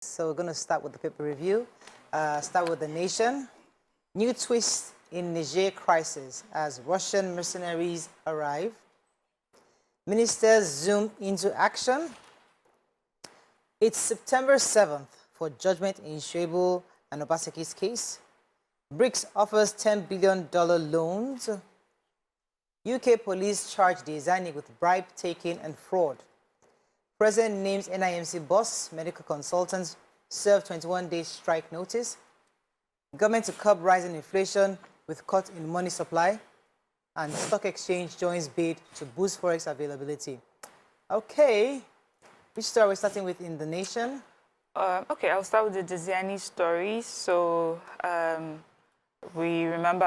So we're going to start with the paper review. Start with The Nation. New twist in Niger crisis as Russian mercenaries arrive. Ministers zoom into action. It's September 7th for judgment in Shoaib and Obaseki's case. BRICS offers $10 billion loans. UK police charge Diezani with bribe taking and fraud. President names NIMC boss, medical consultants serve 21-day strike notice. Government to curb rising inflation with cut in money supply. And stock exchange joins bid to boost Forex availability. Okay, which story are we starting with in The Nation? Okay, I'll start with the Diezani story. So we remember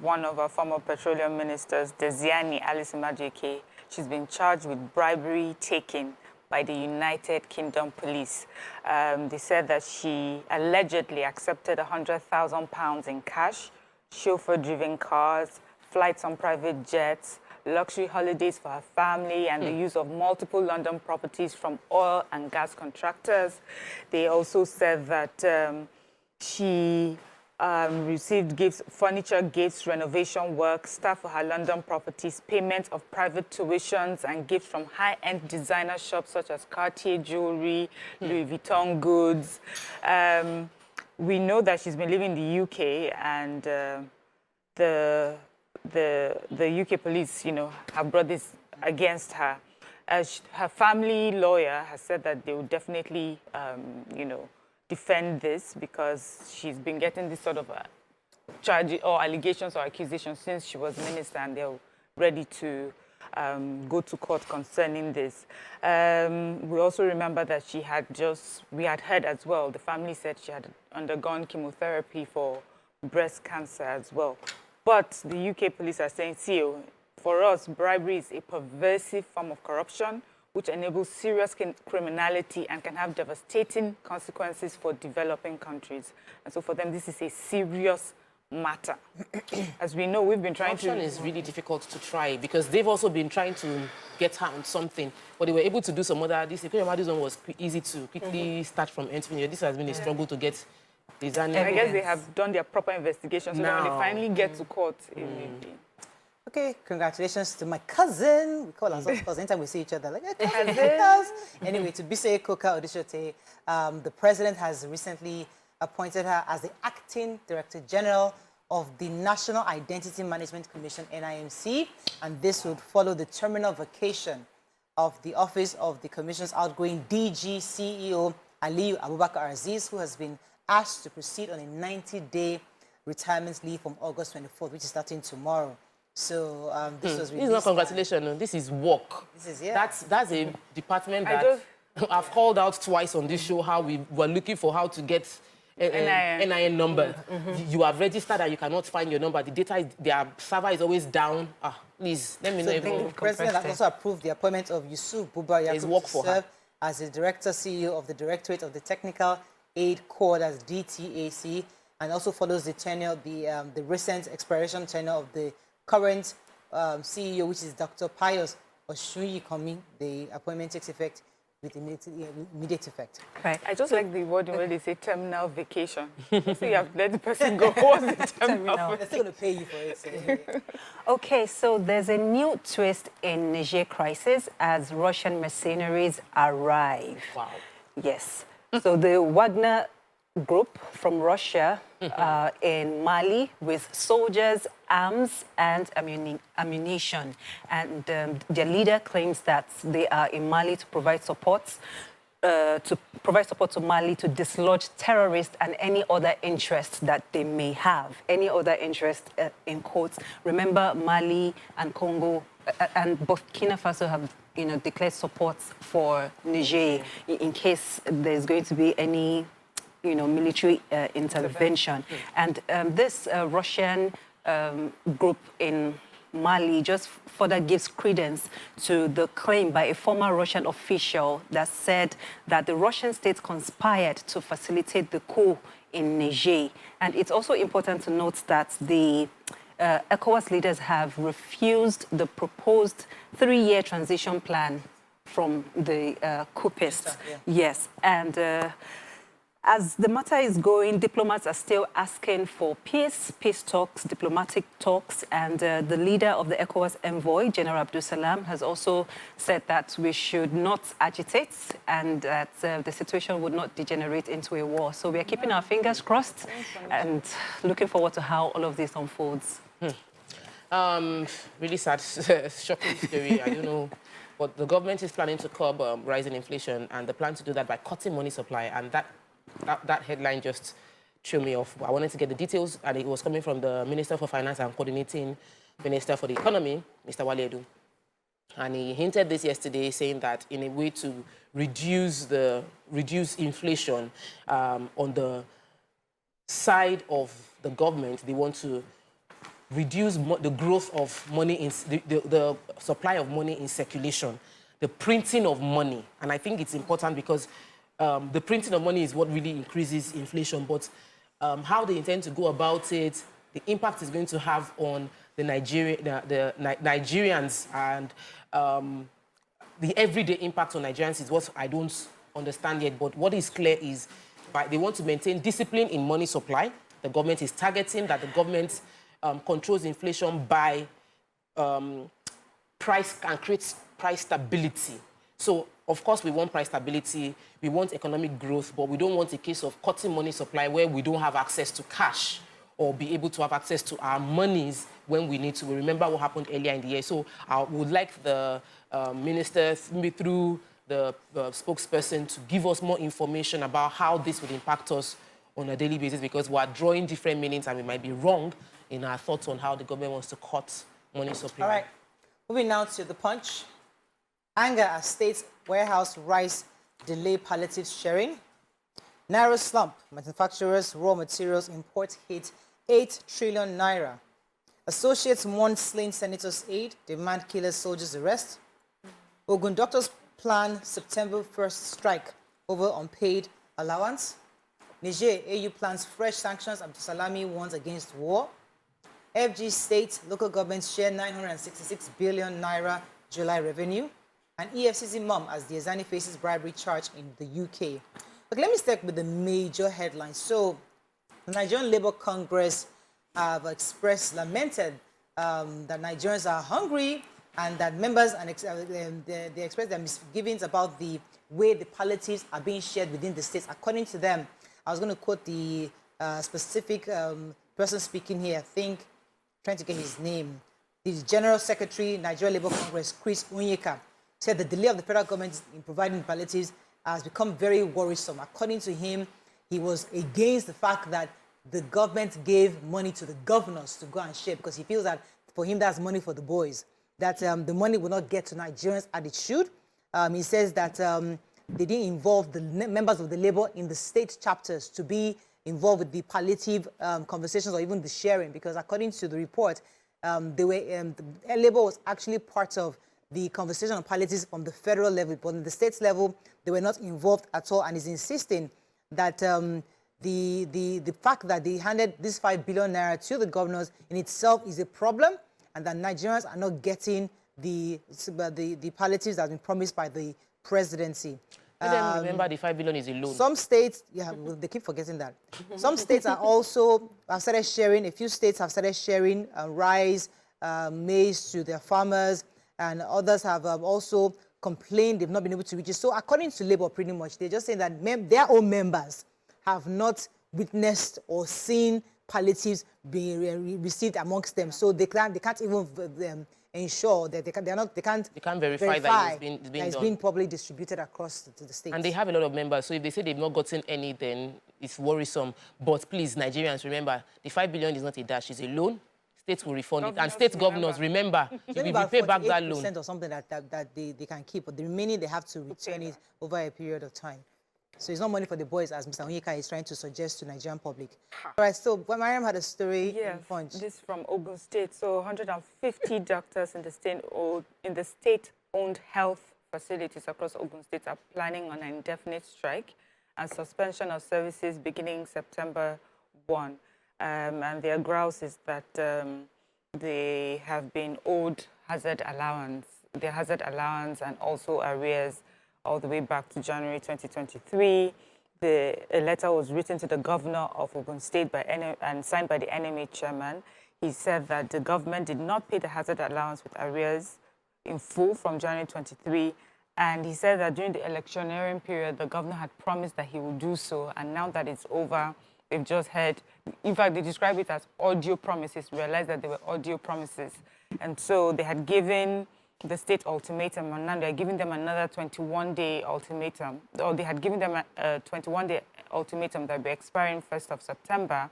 one of our former petroleum ministers, Diezani, Alice Imajeke. She's been charged with bribery taken by the United Kingdom police. They said that she allegedly accepted £100,000 in cash, chauffeur-driven cars, flights on private jets, luxury holidays for her family, and the use of multiple London properties from oil and gas contractors. They also said that she received gifts, furniture gifts, renovation work, staff for her London properties, payment of private tuitions, and gifts from high-end designer shops such as Cartier jewelry, Louis Vuitton goods. We know that she's been living in the UK, and the UK police, have brought this against her. Her family lawyer has said that they will definitely, defend this because she's been getting this sort of charge or allegations or accusations since she was minister, and they're ready to go to court concerning this. We also remember that we had heard as well, the family said she had undergone chemotherapy for breast cancer as well. But the UK police are saying, for us, bribery is a pervasive form of corruption which enables serious criminality and can have devastating consequences for developing countries. And so for them, this is a serious matter. As we know, we've been trying Corruption is really difficult to try because they've also been trying to get her on something, but they were able to do some other. This one was easy to quickly start from end to finish. This has been a struggle to get Diezani. I guess they have done their proper investigation, so that when they finally get to court, it may be. Okay, congratulations to my cousin. We call ourselves cousins. Anytime we see each other, like, cousin. Anyway, to Bise Koka Odishote, the president has recently appointed her as the acting director general of the National Identity Management Commission, NIMC, and this would follow the terminal vacation of the office of the commission's outgoing DG CEO, Aliyu Abubakar Aziz, who has been asked to proceed on a 90-day retirement leave from August 24th, which is starting tomorrow. So this was released. This is not congratulations. This is work. This is, yeah. That's a department that I've called out twice on this show how we were looking for how to get NIN number. You have registered and you cannot find your number. The data, their server is always down. Please, let me know. The president has also approved the appointment of Yusuf Buba Yakub to serve as the director CEO of the Directorate of the Technical Aid Corps, as DTAC, and also follows the tenure, the recent expiration tenure of the current CEO, which is Dr. Pius Oshuyikomi. The appointment takes effect with immediate effect. Right. I just like the word where they say terminal vacation. So you have let the person go. What's the terminal? They're still going to pay you for it. So. Okay, so there's a new twist in Niger crisis as Russian mercenaries arrive. Wow. Yes. So the Wagner group from Russia in Mali with soldiers, arms, and ammunition. And their leader claims that they are in Mali to provide support to Mali to dislodge terrorists and any other interest that they may have, any other interest in quotes. Remember, Mali and Congo and Burkina Faso have declared support for Niger in case there's going to be any military intervention. And this Russian group in Mali just further gives credence to the claim by a former Russian official that said that the Russian state conspired to facilitate the coup in Niger. And it's also important to note that the ECOWAS leaders have refused the proposed 3-year transition plan from the coupists. Yeah. Yes, and as the matter is going, diplomats are still asking for peace talks, diplomatic talks, and the leader of the ECOWAS envoy, General Abdul Salam, has also said that we should not agitate and that the situation would not degenerate into a war. So we are keeping our fingers crossed and looking forward to how all of this unfolds. Really sad, shocking story. I don't know. But the government is planning to curb rising inflation, and the plan to do that by cutting money supply, and that headline just threw me off. I wanted to get the details, and it was coming from the Minister for Finance and Coordinating Minister for the Economy, Mr. Wale. And he hinted this yesterday, saying that in a way to reduce inflation on the side of the government, they want to reduce the growth of money, the supply of money in circulation, the printing of money. And I think it's important because the printing of money is what really increases inflation, but how they intend to go about it, the impact it's going to have on the Nigerians and the everyday impact on Nigerians is what I don't understand yet. But what is clear is they want to maintain discipline in money supply. The government is targeting that the government controls inflation by price and creates price stability. So, of course, we want price stability, we want economic growth, but we don't want a case of cutting money supply where we don't have access to cash or be able to have access to our monies when we need to. We remember what happened earlier in the year. So I would like the minister, through the spokesperson, to give us more information about how this would impact us on a daily basis, because we are drawing different meanings and we might be wrong in our thoughts on how the government wants to cut money supply. All right. Moving now to the Punch. Anger as states warehouse rice delay palliative sharing. Narrow slump. Manufacturers' raw materials import hit 8 trillion naira. Associates mourn slain senators' aide, demand killer soldiers' arrest. Ogun doctors plan September 1st strike over unpaid allowance. Niger, AU plans fresh sanctions. Abdul Salami warns against war. FG states local governments share 966 billion naira July revenue. And EFCC mom as Diezani faces bribery charge in the UK. But let me start with the major headlines. So, the Nigerian Labour Congress have lamented that Nigerians are hungry and that members they express their misgivings about the way the palliatives are being shared within the states. According to them, I was going to quote the specific person speaking here, I think, trying to get his name. The General Secretary, Nigerian Labour Congress, Chris Onyeka, said the delay of the federal government in providing palliatives has become very worrisome. According to him, he was against the fact that the government gave money to the governors to go and share, because he feels that for him that's money for the boys, that the money will not get to Nigerians as it should. He says that they didn't involve the members of the Labour in the state chapters to be involved with the palliative conversations or even the sharing, because according to the report, the Labour was actually part of the conversation on palliatives from the federal level, but on the states level, they were not involved at all, and is insisting that the fact that they handed this 5 billion naira to the governors in itself is a problem, and that Nigerians are not getting the palliatives that have been promised by the presidency. Remember, the 5 billion is a loan. Some states, well, they keep forgetting that. Some states have started sharing, a few states have started sharing rice, maize to their farmers, and others have also complained they've not been able to reach it. So according to Labour, pretty much, they're just saying that their own members have not witnessed or seen palliatives being received amongst them. So they can't even ensure that they can't verify that it's been properly distributed across to the states. And they have a lot of members, so if they say they've not gotten any, then it's worrisome. But please, Nigerians, remember, the 5 billion is not a dash, it's a loan. States will refund it, and state governors, remember, you will pay back that loan. Or something that they can keep, but the remaining they have to return it over a period of time. So it's not money for the boys, as Mr. Onyeka is trying to suggest to Nigerian public. All right, so Mariam had a story in Punch. This from Ogun State. So 150 doctors in the state-owned health facilities across Ogun State are planning on an indefinite strike and suspension of services beginning September 1. And their grouse is that they have been owed hazard allowance their hazard allowance and also arrears all the way back to January 2023. A letter was written to the governor of Ogun State and signed by the NMA chairman. He said that the government did not pay the hazard allowance with arrears in full from January 23. And he said that during the electioneering period, the governor had promised that he would do so. And now that it's over, they've just heard, in fact, they describe it as audio promises, realized that they were audio promises. And so they had given the state ultimatum, and now they're giving them another 21-day ultimatum, or they had given them a 21-day ultimatum that will be expiring 1st of September.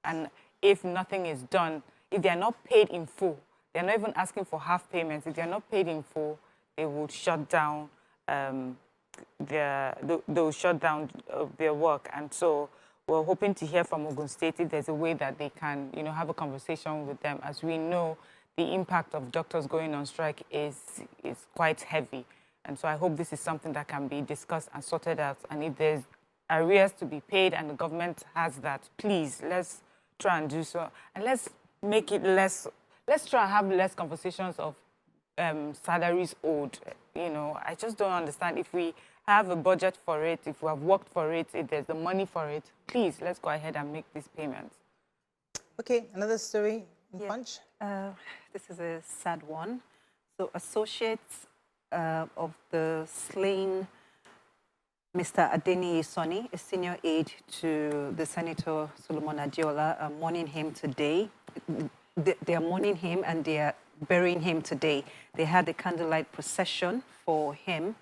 And if nothing is done, if they are not paid in full, they're not even asking for half payments. If they're not paid in full, they will shut down their work. And so we're hoping to hear from Ogun State if there's a way that they can, have a conversation with them. As we know, the impact of doctors going on strike is quite heavy. And so I hope this is something that can be discussed and sorted out. And if there's arrears to be paid and the government has that, please, let's try and do so. And let's make it less, let's try and have less conversations of salaries owed. I just don't understand. If we have a budget for it, if we have worked for it, if there's the money for it, please, let's go ahead and make these payments. Okay, another story in Punch? This is a sad one. So associates of the slain Mr. Diezani, a senior aide to the Senator Solomon Adiola, are mourning him today. They are mourning him and they are burying him today. They had a candlelight procession for him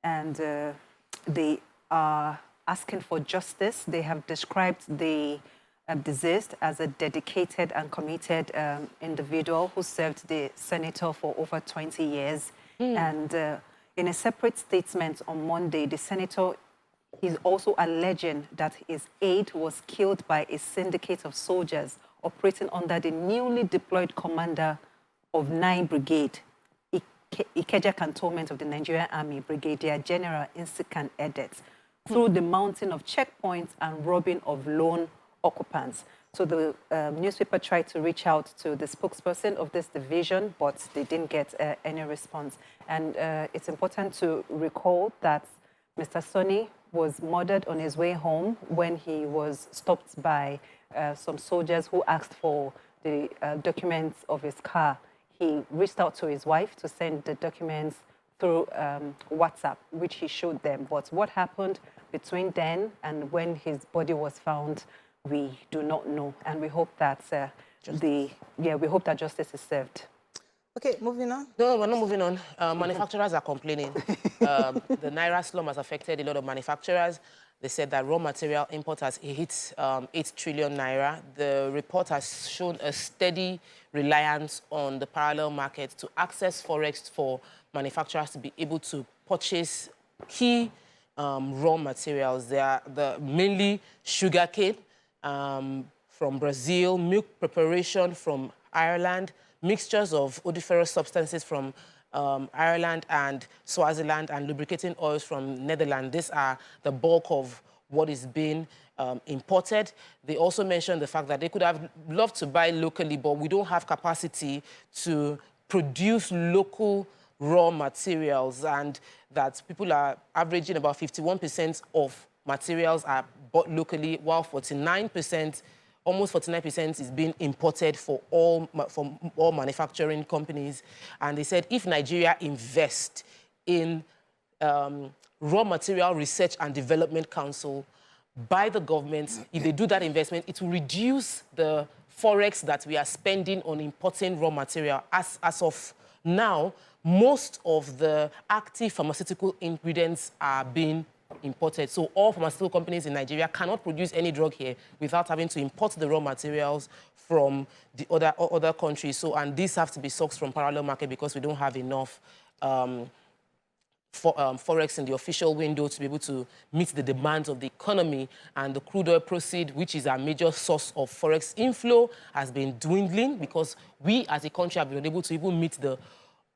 and they are asking for justice. They have described the deceased as a dedicated and committed individual who served the senator for over 20 years. And in a separate statement on Monday, the senator is also alleging that his aide was killed by a syndicate of soldiers operating under the newly deployed commander of 9 Brigade, Ikeja Cantonment of the Nigerian Army, Brigadier General Insikan Edet, through the mounting of checkpoints and robbing of lone occupants. So the newspaper tried to reach out to the spokesperson of this division, but they didn't get any response. And it's important to recall that Mr. Sonny was murdered on his way home when he was stopped by some soldiers who asked for the documents of his car. He reached out to his wife to send the documents through WhatsApp, which he showed them. But what happened between then and when his body was found, we do not know, and we hope that we hope that justice is served. Okay, moving on. No, we're not moving on. Manufacturers are complaining. The Naira slum has affected a lot of manufacturers. They said that raw material import has hit 8 trillion Naira. The report has shown a steady reliance on the parallel market to access Forex for manufacturers to be able to purchase key raw materials. They are mainly sugarcane from Brazil, milk preparation from Ireland, mixtures of odoriferous substances from Ireland and Swaziland, and lubricating oils from Netherlands. These are the bulk of what is being imported. They also mentioned the fact that they could have loved to buy locally, but we don't have capacity to produce local raw materials, and that people are averaging about 51% of materials are bought locally, while 49%, almost 49% is being imported from all manufacturing companies. And they said if Nigeria invests in Raw Material Research and Development Council by the government, if they do that investment, it will reduce the Forex that we are spending on importing raw material. As of now, most of the active pharmaceutical ingredients are being imported. So all pharmaceutical companies in Nigeria cannot produce any drug here without having to import the raw materials from the other countries. So, and these have to be sourced from parallel market because we don't have enough Forex in the official window to be able to meet the demands of the economy. And the crude oil proceed, which is our major source of Forex inflow, has been dwindling because we as a country have been able to even meet the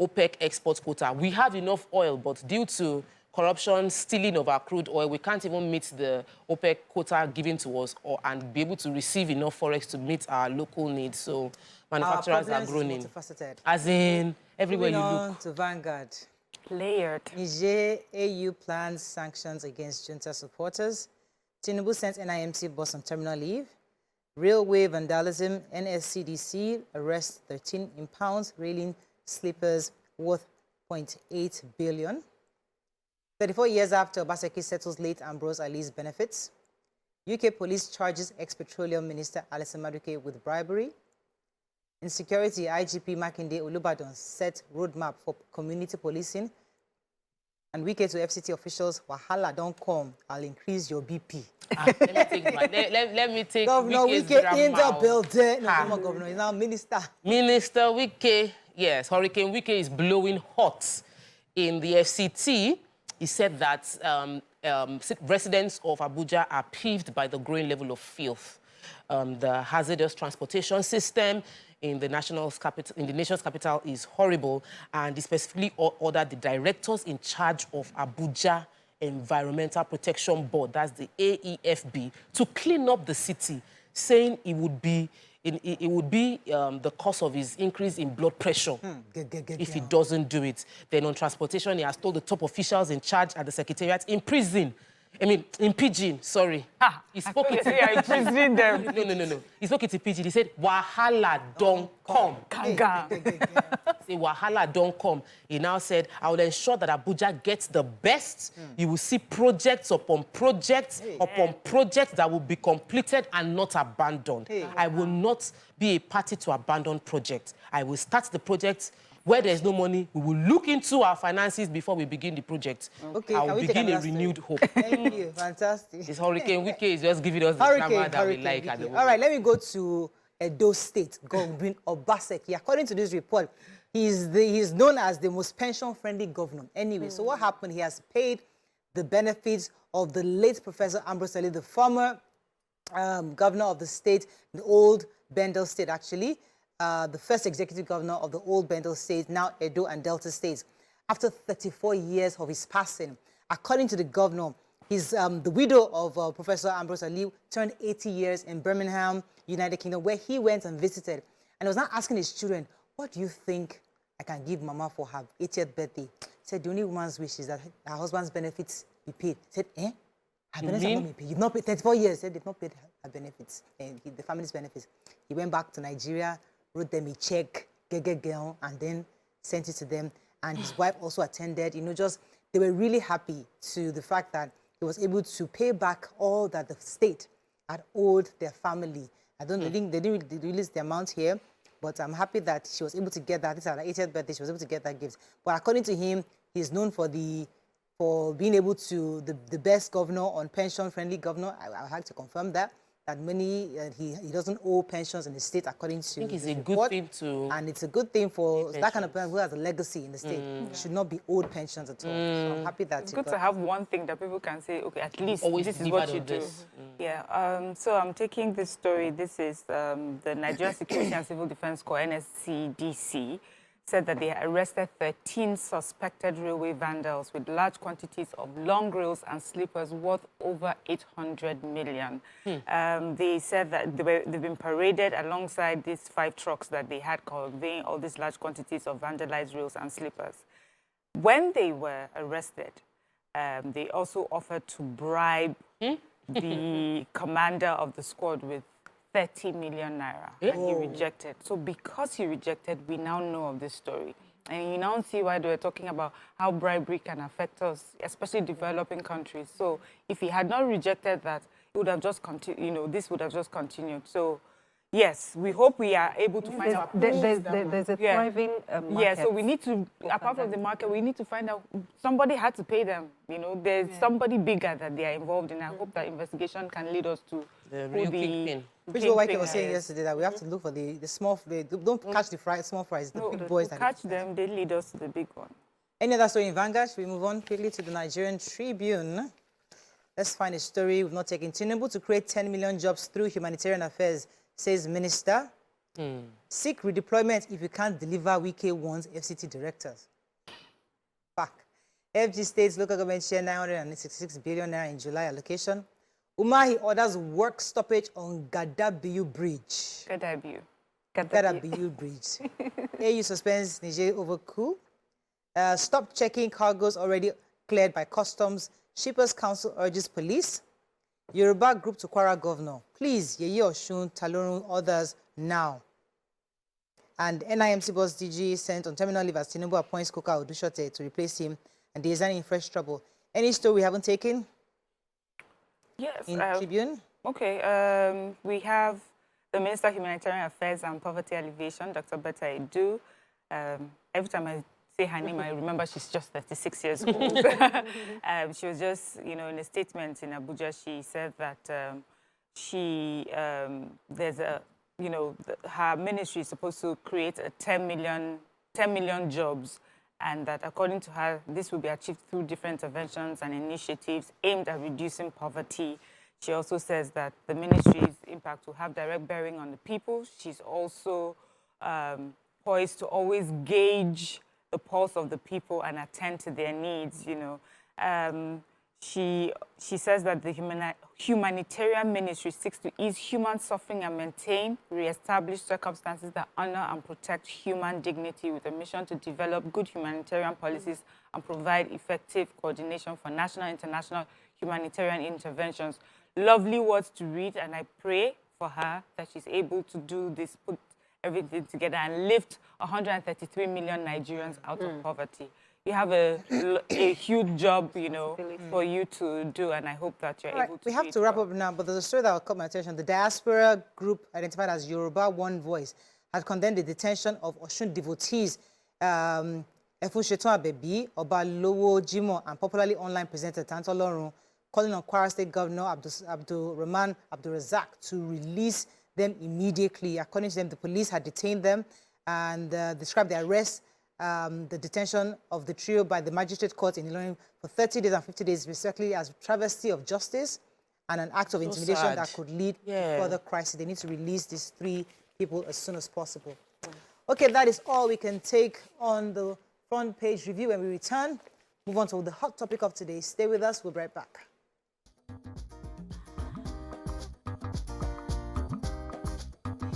OPEC export quota. We have enough oil, but due to corruption, stealing of our crude oil, we can't even meet the OPEC quota given to us and be able to receive enough Forex to meet our local needs. So manufacturers are groaning. Multifaceted. As in, everywhere Moving you on look. to Vanguard. Layered. Niger AU plans sanctions against junta supporters. Tinubu sent NIMC boss on terminal leave. Railway vandalism. NSCDC arrests 13 impounds railing sleepers worth 0.8 billion. 34 years after Obaseki settles late Ambrose Ali's benefits. UK police charges ex-petroleum minister Alison Madueke with bribery. Insecurity, IGP Makinde Olubadan set roadmap for community policing. And Wike to FCT officials, Wahala don't come, I'll increase your BP. Let me take Governor Wike's Wike in the drama. building. No, he's not governor, he's now minister. Minister Wike, yes, Hurricane Wike is blowing hot in the FCT. He said that residents of Abuja are peeved by the growing level of filth. The hazardous transportation system in the nation's capital is horrible, and he specifically ordered the directors in charge of Abuja Environmental Protection Board, that's the AEPB, to clean up the city, saying it would be the cause of his increase in blood pressure if he doesn't do it. Then on transportation, he has told the top officials in charge at the secretariat in pidgin, sorry. He spoke it in imprisoning them. No. He spoke it in pidgin. He said, Wahala don't come. Say, Wahala don't come. He now said, I will ensure that Abuja gets the best. You will see projects upon projects that will be completed and not abandoned. I will not be a party to abandon projects. I will start the project. Where there's no money, we will look into our finances before we begin the project. Okay, I will begin a renewed hope. Thank you, fantastic. This Hurricane Wike is just giving us the drama that we like at the moment. All right, let me go to Edo State, Godwin Obaseki. According to this report, he's known as the most pension-friendly governor. Anyway, so what happened? He has paid the benefits of the late Professor Ambrose Ali, the former governor of the state, the old Bendel State, actually. The first executive governor of the old Bendel State, now Edo and Delta States. After 34 years of his passing, according to the governor, the widow of Professor Ambrose Ali turned 80 years in Birmingham, United Kingdom, where he went and visited. And he was now asking his children, what do you think I can give Mama for her 80th birthday? He said, the only woman's wish is that her husband's benefits be paid. He said, Her benefits have not been paid. You've not paid 34 years. He said, they've not paid her benefits, the family's benefits. He went back to Nigeria, wrote them a check, and then sent it to them. And his wife also attended. They were really happy to the fact that he was able to pay back all that the state had owed their family. They didn't release the amount here, but I'm happy that she was able to get that. This is her 80th birthday. She was able to get that gift. But according to him, he's known for being able to the best governor on pension-friendly governor. I have to confirm that he doesn't owe pensions in the state, according to I think it's a report. good thing to... And it's a good thing for that kind of person who has a legacy in the state. Should not be owed pensions at all. So I'm happy that it's good to have one thing that people can say, okay, at least this is what you do. Yeah, so I'm taking this story. This is the Nigerian Security and Civil Defense Corps, NSCDC, said that they arrested 13 suspected railway vandals with large quantities of long rails and sleepers worth over 800 million. They said that they've been paraded alongside these 5 trucks that they had conveying all these large quantities of vandalized rails and sleepers. When they were arrested, they also offered to bribe the commander of the squad with 30 million naira, and he rejected. So because he rejected, we now know of this story. And you now see why they were talking about how bribery can affect us, especially developing countries. So if he had not rejected that, it would have just continued, this would have just continued. So yes, we hope we are able to find out. There's a thriving market. Yeah, so we need to, apart from the market, we need to find out, somebody had to pay them. There's somebody bigger that they are involved in. I hope that investigation can lead us to the real kingpin. Which is what Wike was saying yesterday, that we have to look for the small, don't catch the small fries, the big boys. Catch them, they lead us to the big one. Any other story in Vanguard? We move on quickly to the Nigerian Tribune. Let's find a story we've not taken. Tinubu to create 10 million jobs through humanitarian affairs, says minister. Seek redeployment if you can't deliver, Wike warns FCT directors. Back. FG State's local government share 966 billion naira in July allocation. Umahi orders work stoppage on Gadabiu Bridge. Gadabiu. Gadabiu Bridge. AU suspends Niger over coup. Stop checking cargoes already cleared by customs. Shippers Council urges police. Yoruba group to Kwara governor. Please, Yeye Oshun, Talorun, others now. And NIMC boss DG sent on terminal leave as Tinubu appoints Koka Odushote to replace him. And Diezani in fresh trouble. Any story we haven't taken? Yes. In Tribune? Okay. We have the Minister of Humanitarian Affairs and Poverty Alleviation, Dr. Betta Edu. Every time I say her name, I remember she's just 36 years old. She was just, in a statement in Abuja, she said that there's a, her ministry is supposed to create 10 million jobs, and that according to her, this will be achieved through different interventions and initiatives aimed at reducing poverty. She also says that the ministry's impact will have direct bearing on the people. She's also poised to always gauge the pulse of the people and attend to their needs, She says that the humanitarian ministry seeks to ease human suffering and maintain, re-establish circumstances that honor and protect human dignity with a mission to develop good humanitarian policies and provide effective coordination for national and international humanitarian interventions. Lovely words to read, and I pray for her that she's able to do this, put everything together and lift 133 million Nigerians out of poverty. You have a huge job, for you to do, and I hope that you're able to. We have to wrap up now, but there's a story that will caught my attention. The diaspora group identified as Yoruba One Voice had condemned the detention of Oshun devotees, Efun Sheton Abebi, Oba Lowo Jimo, and popularly online presenter Tanto Lorun, calling on Kwara State Governor Abdul Rahman Abdul Razak to release them immediately. According to them, the police had detained them and described the arrest, the detention of the trio by the magistrate court in Ilorin for 30 days and 50 days, respectively, as travesty of justice and an act of intimidation that could lead to further crisis. They need to release these 3 people as soon as possible. Okay, that is all we can take on the front page review. When we return, move on to the hot topic of today. Stay with us. We'll be right back.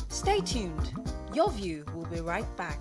Stay tuned. Your View will be right back.